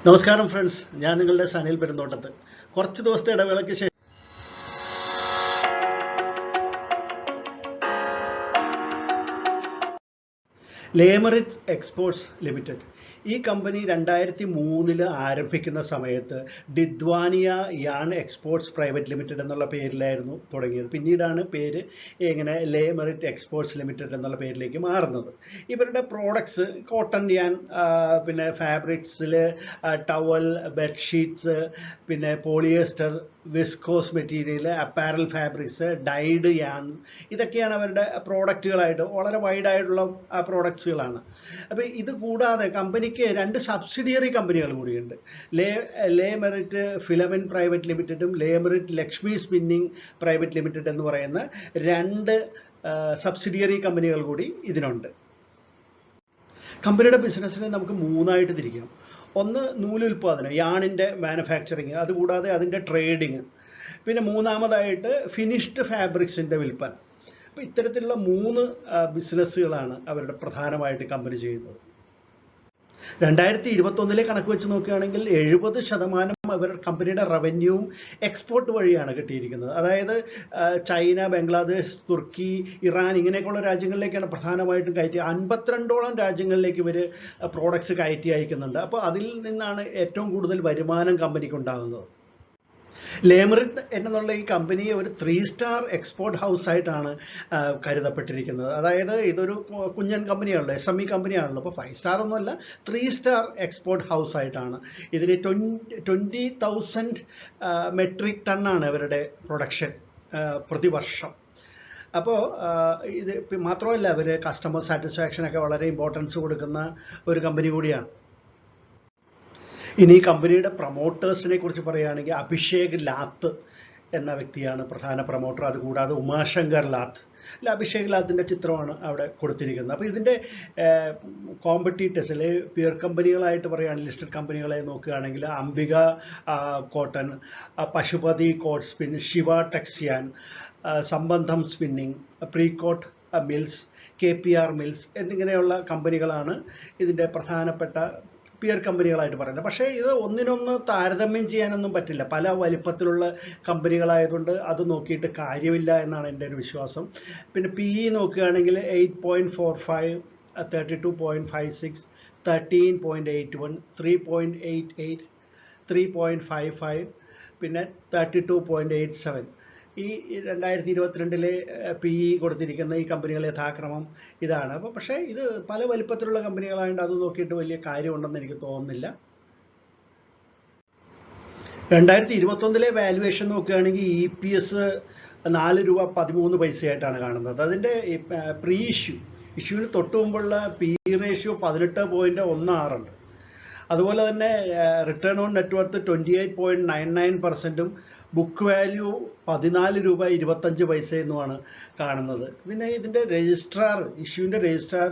നമസ്കാരം ഫ്രണ്ട്സ്, ഞാൻ നിങ്ങളുടെ സനിൽ പെരുന്തോട്ടത്ത്. കുറച്ച് ദിവസത്തെ ഇടവേളയ്ക്ക് ശേഷം ലേമറിറ്റ് എക്സ്പോർട്സ് ലിമിറ്റഡ് ഈ കമ്പനി 2003 ആരംഭിക്കുന്ന സമയത്ത് ഡിദ്വാനിയ യാൺ എക്സ്പോർട്സ് പ്രൈവറ്റ് ലിമിറ്റഡ് എന്നുള്ള പേരിലായിരുന്നു തുടങ്ങിയത്. പിന്നീടാണ് പേര് ഇങ്ങനെ ലേമറിറ്റ് എക്സ്പോർട്സ് ലിമിറ്റഡ് എന്നുള്ള പേരിലേക്ക് മാറുന്നത്. ഇവരുടെ പ്രോഡക്ട്സ് കോട്ടൺ യാൻ, പിന്നെ ഫാബ്രിക്സിൽ ടവൽ, ബെഡ്ഷീറ്റ്സ്, പിന്നെ polyester, viscose material, apparel fabrics, dyed yarn, ഇതൊക്കെയാണ് അവരുടെ പ്രോഡക്റ്റുകളായിട്ട് വളരെ വൈഡായിട്ടുള്ള പ്രോഡക്ട്സുകളാണ്. അപ്പോൾ ഇത് കൂടാതെ കമ്പനിക്ക് 2 സബ്സിഡിയറി കമ്പനികൾ കൂടിയുണ്ട്. ലേമറിറ്റ് ഫിലമെന്റ് പ്രൈവറ്റ് ലിമിറ്റഡും ലേമറിറ്റ് ലക്ഷ്മി സ്പിന്നിങ് പ്രൈവറ്റ് ലിമിറ്റഡ് എന്ന് പറയുന്ന 2 സബ്സിഡിയറി കമ്പനികൾ കൂടി ഇതിനുണ്ട്. കമ്പനിയുടെ ബിസിനസ്സിനെ നമുക്ക് 3ആയിട്ട് തിരിക്കാം. ഒന്ന് നൂലുൽപാദനം, യാണിൻ്റെ മാനുഫാക്ചറിങ്, അതുകൂടാതെ അതിൻ്റെ ട്രേഡിങ്, പിന്നെ മൂന്നാമതായിട്ട് ഫിനിഷ്ഡ് ഫാബ്രിക്സിൻ്റെ വിൽപ്പന. അപ്പോൾ ഇത്തരത്തിലുള്ള 3 ബിസിനസ്സുകളാണ് അവരുടെ പ്രധാനമായിട്ട് കമ്പനി ചെയ്യുന്നത്. 2021 കണക്ക് വെച്ച് നോക്കുകയാണെങ്കിൽ 70% അവർ കമ്പനിയുടെ റവന്യൂവും എക്സ്പോർട്ട് വഴിയാണ് കിട്ടിയിരിക്കുന്നത്. അതായത് ചൈന, ബംഗ്ലാദേശ്, തുർക്കി, ഇറാൻ ഇങ്ങനെയൊക്കെയുള്ള രാജ്യങ്ങളിലേക്കാണ് പ്രധാനമായിട്ടും കയറ്റി. 52ഓളം രാജ്യങ്ങളിലേക്ക് ഇവർ പ്രോഡക്ട്സ് കയറ്റി അയക്കുന്നുണ്ട്. അപ്പോൾ അതിൽ നിന്നാണ് ഏറ്റവും കൂടുതൽ വരുമാനം കമ്പനിക്ക് ഉണ്ടാകുന്നത്. ലേമറിറ്റ് എന്നുള്ള ഈ കമ്പനിയെ ഒരു 3 സ്റ്റാർ എക്സ്പോർട്ട് ഹൗസ് ആയിട്ടാണ് കരുതപ്പെട്ടിരിക്കുന്നത്. അതായത് ഇതൊരു കുഞ്ഞൻ കമ്പനിയാണല്ലോ, SME കമ്പനിയാണല്ലോ. അപ്പോൾ 5 സ്റ്റാർ ഒന്നുമല്ല, 3 സ്റ്റാർ എക്സ്പോർട്ട് ഹൗസ് ആയിട്ടാണ്. ഇതിന് 20,000 മെട്രിക് ടണ്ണാണ് ഇവരുടെ പ്രൊഡക്ഷൻ പ്രതിവർഷം. അപ്പോൾ ഇത് മാത്രമല്ല, അവർ കസ്റ്റമർ സാറ്റിസ്ഫാക്ഷനൊക്കെ വളരെ ഇമ്പോർട്ടൻസ് കൊടുക്കുന്ന ഒരു കമ്പനി കൂടിയാണ്. ഇനി കമ്പനിയുടെ പ്രൊമോട്ടേഴ്സിനെ കുറിച്ച് പറയുകയാണെങ്കിൽ അഭിഷേക് ലാത്ത് എന്ന വ്യക്തിയാണ് പ്രധാന പ്രൊമോട്ടർ. അതുകൂടാതെ ഉമാശങ്കർ ലാത്ത്, അഭിഷേക് ലാത്തിൻ്റെ ചിത്രമാണ് അവിടെ കൊടുത്തിരിക്കുന്നത്. അപ്പോൾ ഇതിൻ്റെ കോമ്പറ്റീറ്റേഴ്സ് അല്ലെ പിയർ കമ്പനികളായിട്ട് പറയുകയാണെങ്കിൽ ലിസ്റ്റഡ് കമ്പനികളെ നോക്കുകയാണെങ്കിൽ Ambika cotton, Pashupati Cotspin, Siva Texyarn, Sambandam spinning, Precot mills, KPR mills എന്നിങ്ങനെയുള്ള കമ്പനികളാണ് ഇതിൻ്റെ പ്രധാനപ്പെട്ട പിയർ കമ്പനികളായിട്ട് പറയുന്നത്. പക്ഷേ ഇത് ഒന്നിനൊന്ന് താരതമ്യം ചെയ്യാനൊന്നും പറ്റില്ല. പല വലിപ്പത്തിലുള്ള കമ്പനികളായതുകൊണ്ട് അത് നോക്കിയിട്ട് കാര്യമില്ല എന്നാണ് എൻ്റെ ഒരു വിശ്വാസം. പിന്നെ PE നോക്കുകയാണെങ്കിൽ 8.45, 32.56, 13.81, 3.88, 3.55, പിന്നെ 32.87. ഈ 2022 PE കൊടുത്തിരിക്കുന്ന ഈ കമ്പനികൾ യഥാക്രമം ഇതാണ്. അപ്പോൾ പക്ഷേ ഇത് പല വലിപ്പത്തിലുള്ള കമ്പനികളായതുകൊണ്ട് അത് നോക്കിയിട്ട് വലിയ കാര്യമുണ്ടെന്ന് എനിക്ക് തോന്നുന്നില്ല. 2021 വാല്യുവേഷൻ നോക്കുകയാണെങ്കിൽ EPS 4 രൂപ 13 പൈസയായിട്ടാണ് കാണുന്നത്. അതിൻ്റെ പ്രീ ഇഷ്യൂവിന് തൊട്ട് മുമ്പുള്ള PE റേഷ്യോ 18.16 ഉണ്ട്. അതുപോലെ തന്നെ return on net worth 28.99%, book value 14 രൂപ 25 പൈസ എന്നുമാണ് കാണുന്നത്. പിന്നെ ഇതിൻ്റെ ഇഷ്യൂവിൻ്റെ registrar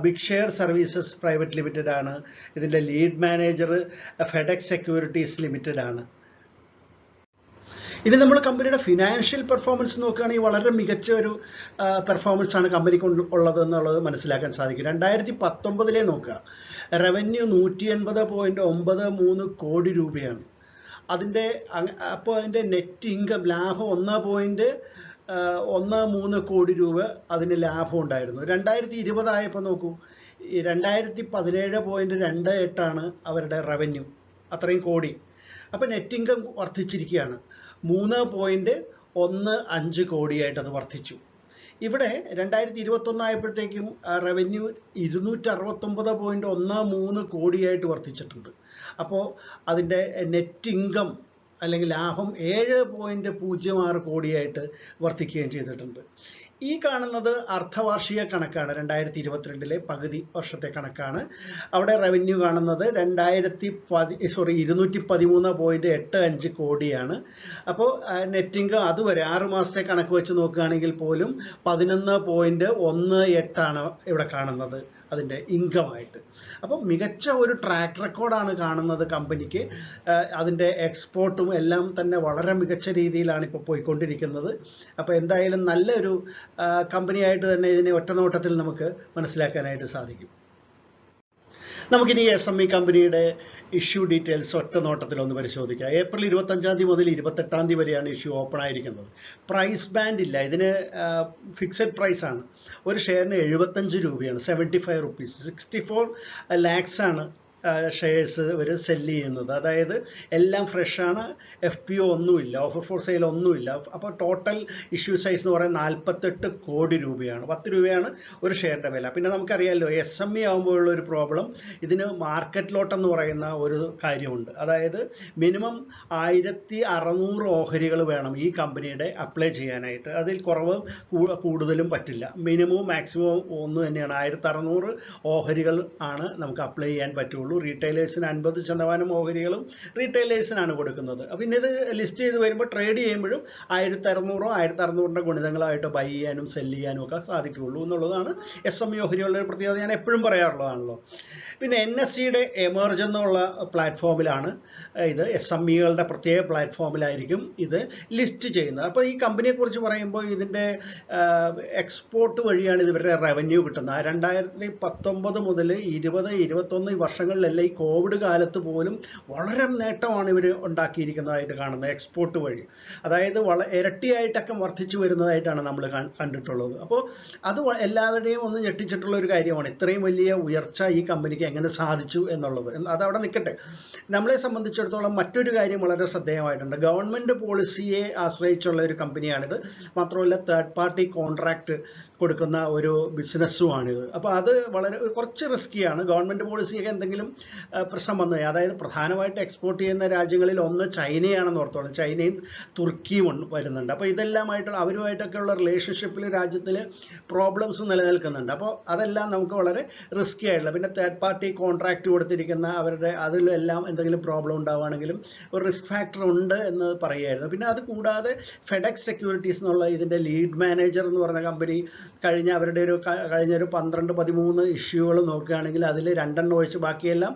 big share services private limited ആണ്. ഇതിൻ്റെ lead manager Fedex securities limited ആണ്. ഇനി നമ്മൾ കമ്പനിയുടെ ഫിനാൻഷ്യൽ പെർഫോമൻസ് നോക്കുകയാണെങ്കിൽ വളരെ മികച്ച ഒരു പെർഫോമൻസ് ആണ് കമ്പനിക്ക് ഉള്ളത് എന്നുള്ളത് മനസ്സിലാക്കാൻ സാധിക്കും. 2019 നോക്കുക, റവന്യൂ 180.93 കോടി രൂപയാണ്. അപ്പോൾ അതിൻ്റെ നെറ്റ് ഇൻകം ലാഭം 1.13 കോടി രൂപ അതിന് ലാഭം ഉണ്ടായിരുന്നു. 2020 ആയപ്പോൾ നോക്കൂ, 2017.28 അവരുടെ റവന്യൂ, അത്രയും കോടി. അപ്പോൾ നെറ്റ് ഇൻകം വർദ്ധിച്ചിരിക്കുകയാണ്, 3.15 കോടിയായിട്ട് അത് വർദ്ധിച്ചു. ഇവിടെ 2021 ആയപ്പോഴത്തേക്കും റവന്യൂ 269.13 കോടിയായിട്ട് വർദ്ധിച്ചിട്ടുണ്ട്. അപ്പോൾ അതിൻ്റെ നെറ്റ് ഇൻകം അല്ലെങ്കിൽ ലാഭം 7.06 കോടിയായിട്ട് വർദ്ധിക്കുകയും ചെയ്തിട്ടുണ്ട്. ഈ കാണുന്നത് അർദ്ധവാർഷിക കണക്കാണ്, 2022 പകുതി വർഷത്തെ കണക്കാണ്. അവിടെ റവന്യൂ കാണുന്നത് 213.85 കോടിയാണ്. അപ്പോൾ നെറ്റ് ഇൻകം അതുവരെ 6 മാസത്തെ കണക്ക് വെച്ച് നോക്കുകയാണെങ്കിൽ പോലും 11.18 ഇവിടെ കാണുന്നത് അതിൻ്റെ ഇൻകമായിട്ട്. അപ്പോൾ മികച്ച ഒരു ട്രാക്ക് റെക്കോർഡാണ് കാണുന്നത് കമ്പനിക്ക്. അതിൻ്റെ എക്സ്പോർട്ടും എല്ലാം തന്നെ വളരെ മികച്ച രീതിയിലാണ് ഇപ്പോൾ പോയിക്കൊണ്ടിരിക്കുന്നത്. അപ്പോൾ എന്തായാലും നല്ലൊരു കമ്പനിയായിട്ട് തന്നെ ഇതിനെ ഒറ്റനോട്ടത്തിൽ നമുക്ക് മനസ്സിലാക്കാനായിട്ട് സാധിക്കും. നമുക്കിനി SME കമ്പനിയുടെ ഇഷ്യൂ ഡീറ്റെയിൽസ് ഒറ്റ നോട്ടത്തിലൊന്ന് പരിശോധിക്കാം. ഏപ്രിൽ 25 മുതൽ 28 വരെയാണ് ഇഷ്യൂ ഓപ്പൺ ആയിരിക്കുന്നത്. പ്രൈസ് ബാൻഡ് ഇല്ല, ഇതിന് ഫിക്സഡ് പ്രൈസ് ആണ്. ഒരു ഷെയറിന് 75 രൂപയാണ്, 75 റുപ്പീസ്. 64 lakhs ആണ് ഷെയർസ് ഇവർ സെല്ല് ചെയ്യുന്നത്. അതായത് എല്ലാം ഫ്രഷാണ്, FPO ഒന്നുമില്ല, ഓഫർ ഫോർ സെയിൽ ഒന്നുമില്ല. അപ്പോൾ ടോട്ടൽ ഇഷ്യൂ സൈസ് എന്ന് പറയുന്നത് 48 കോടി രൂപയാണ്. 10 രൂപയാണ് ഒരു ഷെയറിൻ്റെ വില. പിന്നെ നമുക്കറിയാമല്ലോ SME ആകുമ്പോഴുള്ള ഒരു പ്രോബ്ലം, ഇതിന് മാർക്കറ്റ് ലോട്ട് എന്ന് പറയുന്ന ഒരു കാര്യമുണ്ട്. അതായത് മിനിമം 1600 ഓഹരികൾ വേണം ഈ കമ്പനിയുടെ അപ്ലൈ ചെയ്യാനായിട്ട്. അതിൽ കുറവ് കൂടുതലും പറ്റില്ല. മിനിമവും മാക്സിമവും ഒന്ന് തന്നെയാണ്. 1600 ഓഹരികൾ ആണ് നമുക്ക് അപ്ലൈ ചെയ്യാൻ പറ്റുള്ളൂ. റീറ്റെയിലേഴ്സിന് 50% ഓഹരികളും റീറ്റെയിലേഴ്സിനാണ് കൊടുക്കുന്നത്. പിന്നെ ഇത് ലിസ്റ്റ് ചെയ്ത് വരുമ്പോൾ ട്രേഡ് ചെയ്യുമ്പോഴും 1600 1600 ഗുണിതങ്ങളായിട്ട് ബൈ ചെയ്യാനും സെല്ല് ചെയ്യാനും ഒക്കെ സാധിക്കുകയുള്ളൂ എന്നുള്ളതാണ് SME ഓഹരികളുടെ ഒരു പ്രത്യേകത. ഞാൻ എപ്പോഴും പറയാറുള്ളതാണല്ലോ. പിന്നെ NSEയുടെ എമർജ് എന്നുള്ള പ്ലാറ്റ്ഫോമിലാണ് ഇത്, SMEകളുടെ പ്രത്യേക പ്ലാറ്റ്ഫോമിലായിരിക്കും ഇത് ലിസ്റ്റ് ചെയ്യുന്നത്. അപ്പോൾ ഈ കമ്പനിയെക്കുറിച്ച് പറയുമ്പോൾ ഇതിൻ്റെ എക്സ്പോർട്ട് വഴിയാണ് ഇവരുടെ റവന്യൂ കിട്ടുന്നത്. 2019 മുതൽ 20, 21 ഈ വർഷങ്ങളിലെല്ലാം ഈ കോവിഡ് കാലത്ത് പോലും വളരെ നേട്ടമാണ് ഇവർ ഉണ്ടാക്കിയിരിക്കുന്നതായിട്ട് കാണുന്നത് എക്സ്പോർട്ട് വഴി. അതായത് ഇരട്ടിയായിട്ടൊക്കെ വർദ്ധിച്ചു വരുന്നതായിട്ടാണ് നമ്മൾ കണ്ടിട്ടുള്ളത്. അപ്പോൾ അത് എല്ലാവരുടെയും ഒന്ന് ഞെട്ടിച്ചിട്ടുള്ള ഒരു കാര്യമാണ്. ഇത്രയും വലിയ ഉയർച്ച ഈ കമ്പനിക്ക് എങ്ങനെ സാധിച്ചു എന്നുള്ളത്. അതവിടെ നിൽക്കട്ടെ. നമ്മളെ സംബന്ധിച്ചിടത്തോളം മറ്റൊരു കാര്യം വളരെ ശ്രദ്ധേയമായിട്ടുണ്ട്. ഗവൺമെൻറ് പോളിസിയെ ആശ്രയിച്ചുള്ള ഒരു കമ്പനിയാണിത്. മാത്രമല്ല തേർഡ് പാർട്ടി കോൺട്രാക്റ്റ് കൊടുക്കുന്ന ഒരു ബിസിനസ്സുമാണിത്. അപ്പോൾ അത് കുറച്ച് റിസ്കിയാണ്. ഗവൺമെൻറ് പോളിസിയൊക്കെ എന്തെങ്കിലും പ്രശ്നം വന്നു, അതായത് പ്രധാനമായിട്ട് എക്സ്പോർട്ട് ചെയ്യുന്ന രാജ്യങ്ങളിൽ ഒന്ന് ചൈനയാണെന്ന് ഓർത്തോളം. ചൈനയും തുർക്കിയും വരുന്നുണ്ട്. അപ്പോൾ ഇതെല്ലാമായിട്ടുള്ള അവരുമായിട്ടൊക്കെയുള്ള റിലേഷൻഷിപ്പിൽ രാജ്യത്തിൽ പ്രോബ്ലംസ് നിലനിൽക്കുന്നുണ്ട്. അപ്പോൾ അതെല്ലാം നമുക്ക് വളരെ റിസ്കി ആയിട്ടുള്ള, പിന്നെ തേർഡ് പാർട്ടി കോൺട്രാക്റ്റ് കൊടുത്തിരിക്കുന്ന അവരുടെ അതിലെല്ലാം എന്തെങ്കിലും പ്രോബ്ലം ഉണ്ടാവുകയാണെങ്കിലും ഒരു റിസ്ക് ഫാക്ടർ ഉണ്ട് എന്ന് പറയുമായിരുന്നു. പിന്നെ അത് കൂടാതെ ഫെഡെക്സ് സെക്യൂരിറ്റീസ് എന്നുള്ള ഇതിൻ്റെ ലീഡ് മാനേജർ എന്ന് പറഞ്ഞ കമ്പനി കഴിഞ്ഞ ഒരു 12-13 ഇഷ്യൂകൾ നോക്കുകയാണെങ്കിൽ അതിൽ 2 ഒഴിച്ച് ബാക്കിയെല്ലാം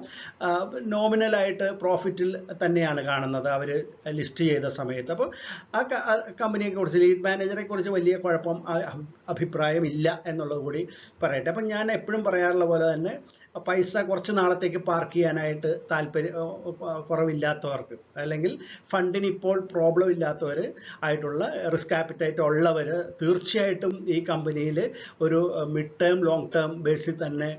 നോമിനലായിട്ട് പ്രോഫിറ്റിൽ തന്നെയാണ് കാണുന്നത് അവർ ലിസ്റ്റ് ചെയ്ത സമയത്ത്. അപ്പോൾ ആ കമ്പനിയെക്കുറിച്ച്, ലീഡ് മാനേജറെ കുറിച്ച് വലിയ അഭിപ്രായമില്ല എന്നുള്ളത് കൂടി പറയട്ടെ. അപ്പം ഞാൻ എപ്പോഴും പറയാറുള്ള പോലെ തന്നെ പൈസ കുറച്ച് നാളത്തേക്ക് പാർക്ക് ചെയ്യാനായിട്ട് കുറവില്ലാത്തവർക്ക്, അല്ലെങ്കിൽ ഫണ്ടിന് ഇപ്പോൾ പ്രോബ്ലം ഇല്ലാത്തവർ ആയിട്ടുള്ള റിസ്ക് ആപ്പിറ്റൈറ്റ് ഉള്ളവർ തീർച്ചയായിട്ടും ഈ കമ്പനിയിൽ ഒരു മിഡ് ടേം ലോങ് ടേം ബേസിൽ തന്നെ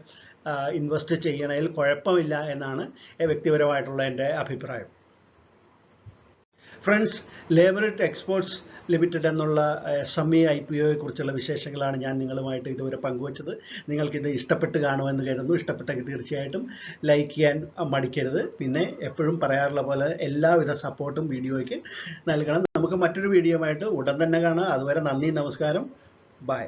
ഇൻവെസ്റ്റ് ചെയ്യണതിൽ കുഴപ്പമില്ല എന്നാണ് വ്യക്തിപരമായിട്ടുള്ള എൻ്റെ അഭിപ്രായം. ഫ്രണ്ട്സ്, ലേബറിറ്റ് എക്സ്പോർട്സ് ലിമിറ്റഡ് എന്നുള്ള SME IPOയെ കുറിച്ചുള്ള വിശേഷങ്ങളാണ് ഞാൻ നിങ്ങളുമായിട്ട് ഇതുവരെ പങ്കുവച്ചത്. നിങ്ങൾക്കിത് ഇഷ്ടപ്പെട്ട് കാണുമെന്ന് കരുതുന്നു. ഇഷ്ടപ്പെട്ടെങ്കിൽ തീർച്ചയായിട്ടും ലൈക്ക് ചെയ്യാൻ മടിക്കരുത്. പിന്നെ എപ്പോഴും പറയാറുള്ള പോലെ എല്ലാവിധ സപ്പോർട്ടും വീഡിയോയ്ക്ക് നൽകണം. നമുക്ക് മറ്റൊരു വീഡിയോയുമായിട്ട് ഉടൻ തന്നെ കാണാം. അതുവരെ നന്ദി, നമസ്കാരം, ബൈ.